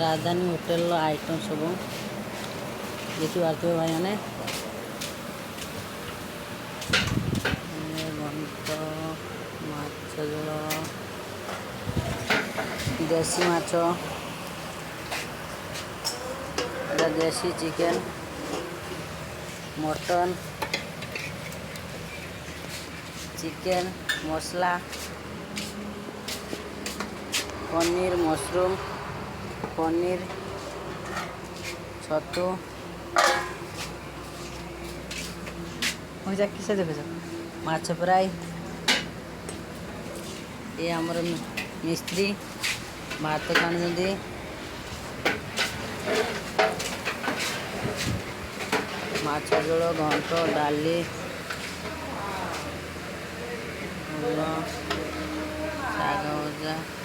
राजधानी hotel item सब देखी पार्थिव भाई मैंने घंट माछ झोल देसी माछ देसी चिकेन मटन चिकेन मसला पनीर मशरूम पनीर छतु किसे देख माछ फ्राई ये आमर मिस्त्री भात छाणुंट माछ झोल घंट डाली शाग भजा